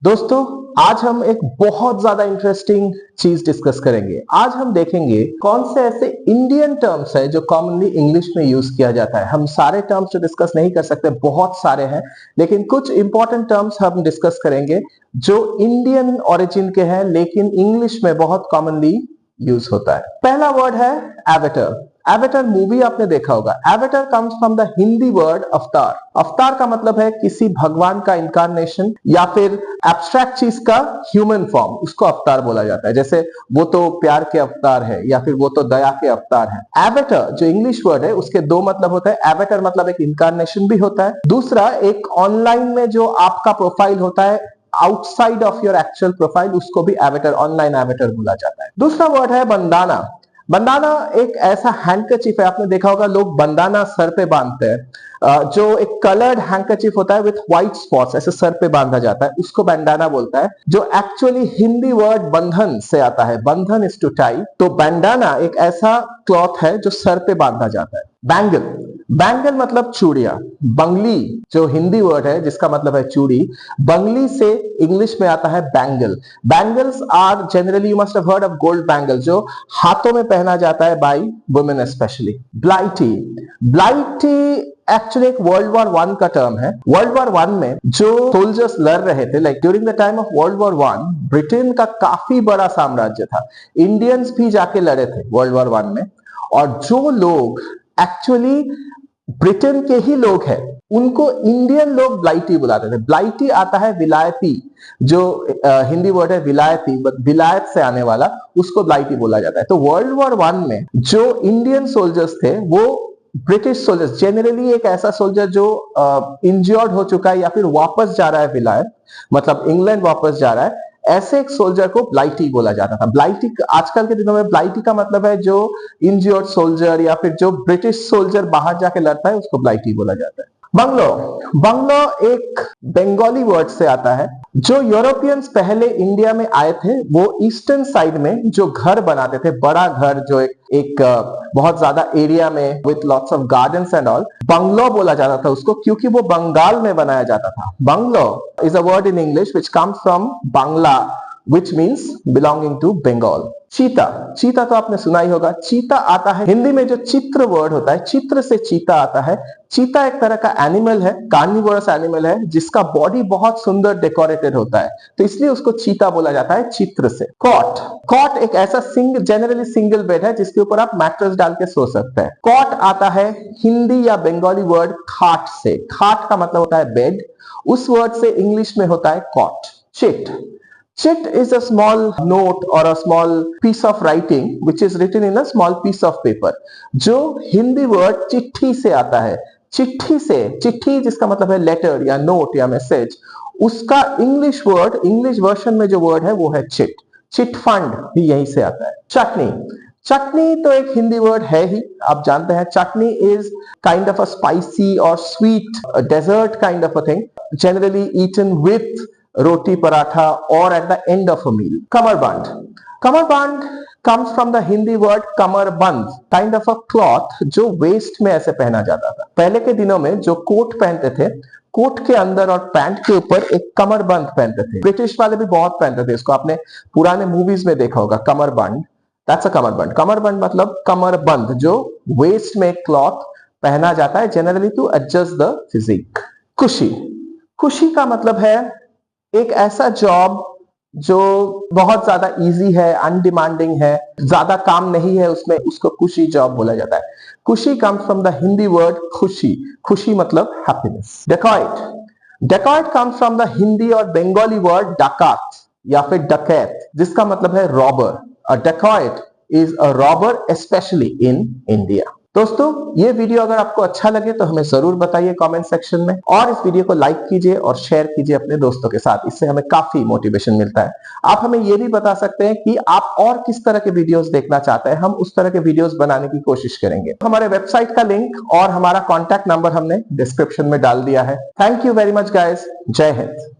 दोस्तों, आज हम एक बहुत ज्यादा इंटरेस्टिंग चीज डिस्कस करेंगे। आज हम देखेंगे कौन से ऐसे इंडियन टर्म्स है जो कॉमनली इंग्लिश में यूज किया जाता है। हम सारे टर्म्स तो डिस्कस नहीं कर सकते, बहुत सारे हैं, लेकिन कुछ इंपॉर्टेंट टर्म्स हम डिस्कस करेंगे जो इंडियन ओरिजिन के हैं लेकिन इंग्लिश में बहुत कॉमनली यूज होता है। पहला वर्ड है एवेटर। एवेटर मूवी आपने देखा होगा। Avatar comes from the Hindi word अवतार। अवतार का मतलब है किसी भगवान का इनकारनेशन या फिर एब्स्ट्रैक्ट चीज का ह्यूमन फॉर्म, उसको अवतार बोला जाता है। जैसे वो तो प्यार के अवतार है या फिर वो तो दया के अवतार है। एवेटर जो इंग्लिश वर्ड है उसके दो मतलब होता है। एवेटर मतलब एक इनकारनेशन भी होता है, दूसरा एक ऑनलाइन में जो आपका प्रोफाइल होता है outside of your actual profile, उसको भी एवेटर, ऑनलाइन एवेटर बोला जाता है। दूसरा वर्ड है बंदाना। बंदाना एक ऐसा हैंडकरचीफ है, आपने देखा होगा लोग बंदाना सर पे बांधते हैं, जो एक कलर्ड हैंडकरचीफ होता है विथ व्हाइट स्पॉट्स, ऐसे सर पे बांधा जाता है, उसको बैंडाना बोलता है, जो एक्चुअली हिंदी वर्ड बंधन से आता है। बंधन इज टू टाई, तो बैंडाना एक ऐसा क्लॉथ है जो सर पे बांधा जाता है। बैंगल, बैंगल मतलब चूड़िया। बंगली जो हिंदी वर्ड है जिसका मतलब है चूड़ी, बंगली से इंग्लिश में आता है bangle. Bangles are generally, you must have heard of gold bangle, जो हाथों में पहना जाता है by women specially. Blighty, Blighty actually एक वर्ल्ड वॉर वन का टर्म है। वर्ल्ड वॉर वन में जो सोल्जर्स लड़ रहे थे, like during the time of world war one, Britain का काफी बड़ा साम्राज्य था, इंडियंस भी जाके लड़े थे वर्ल्ड वॉर वन में, और जो लोग एक्चुअली ब्रिटेन के ही लोग हैं उनको इंडियन लोग ब्लाइटी बुलाते थे। ब्लाइटी आता है विलायती, जो हिंदी वर्ड है विलायती, विलायत से आने वाला, उसको ब्लाइटी बोला जाता है। तो वर्ल्ड वॉर वन में जो इंडियन सोल्जर्स थे वो ब्रिटिश सोल्जर्स, जनरली एक ऐसा सोल्जर जो इंजर्ड हो चुका है या फिर वापस जा रहा है विलायत, मतलब इंग्लैंड वापस जा रहा है, ऐसे एक सोल्जर को ब्लाइटी बोला जाता था। ब्लाइटी आजकल के दिनों में ब्लाइटी का मतलब है जो इंजर्ड सोल्जर या फिर जो ब्रिटिश सोल्जर बाहर जाके लड़ता है, उसको ब्लाइटी बोला जाता है। बंगलो, बंगलो एक बंगाली वर्ड से आता है। जो यूरोपियंस पहले इंडिया में आए थे वो ईस्टर्न साइड में जो घर बनाते थे, बड़ा घर जो एक बहुत ज्यादा एरिया में with lots of gardens and all, bungalow बोला जाता था उसको, क्योंकि वो बंगाल में बनाया जाता था। Bungalow is a word in English which comes from Bangla which means belonging to Bengal। चीता, चीता तो आपने सुना ही होगा। चीता आता है हिंदी में जो चित्र वर्ड होता है, चित्र से चीता आता है। चीता एक तरह का एनिमल है, कार्निवोरस एनिमल है, जिसका बॉडी बहुत सुंदर डेकोरेटेड होता है, तो इसलिए उसको चीता बोला जाता है चित्र से। कॉट, कॉट एक ऐसा जनरली सिंगल बेड है जिसके ऊपर आप मैट्रेस डाल के सो सकते हैं। कॉट आता है हिंदी या बंगाली वर्ड खाट से। खाट का मतलब होता है बेड, उस वर्ड से इंग्लिश में होता है cot. Chit, chit is a small note or a small piece of writing which is written in a small piece of paper, जो हिंदी वर्ड चिट्ठी से आता है। चिट्ठी से, चिट्ठी जिसका मतलब है लेटर या नोट या मैसेज, उसका इंग्लिश वर्ड, इंग्लिश वर्जन में जो वर्ड है वो है चिट। चिट फंड भी यहीं से आता है। चटनी, चटनी तो एक हिंदी वर्ड है ही, आप जानते हैं। Chutney is kind of a spicy और sweet dessert kind of a thing, generally eaten with roti paratha or at the end of a meal। Kamarband, Kamarband comes from the Hindi word kamarband, kind of a cloth जो waist में ऐसे पहना जाता था। पहले के दिनों में जो कोट पहनते थे, कोट के अंदर और पैंट के ऊपर एक कमरबंद पहनते थे। ब्रिटिश वाले भी बहुत पहनते थे इसको, आपने पुराने मूवीज में देखा होगा। कमरबंद, दैट्स अ कमरबंद। कमरबंद मतलब कमरबंद, जो वेस्ट में एक क्लॉथ पहना जाता है generally to adjust the physique. खुशी, खुशी का मतलब है एक ऐसा जॉब जो बहुत ज्यादा इजी है, अनडिमांडिंग है, ज्यादा काम नहीं है उसमें, उसको खुशी जॉब बोला जाता है। खुशी comes from the Hindi word खुशी, खुशी मतलब happiness. Dacoit, dacoit comes from the Hindi और बंगाली वर्ड डाकात या फिर डकैत, जिसका मतलब है robber. A dacoit is a robber specially in India. दोस्तों, ये वीडियो अगर आपको अच्छा लगे तो हमें जरूर बताइए कमेंट सेक्शन में, और इस वीडियो को लाइक कीजिए और शेयर कीजिए अपने दोस्तों के साथ, इससे हमें काफी मोटिवेशन मिलता है। आप हमें ये भी बता सकते हैं कि आप और किस तरह के वीडियोस देखना चाहते हैं, हम उस तरह के वीडियोस बनाने की कोशिश करेंगे। हमारे वेबसाइट का लिंक और हमारा कॉन्टैक्ट नंबर हमने डिस्क्रिप्शन में डाल दिया है। Thank you very much guys, जय हिंद।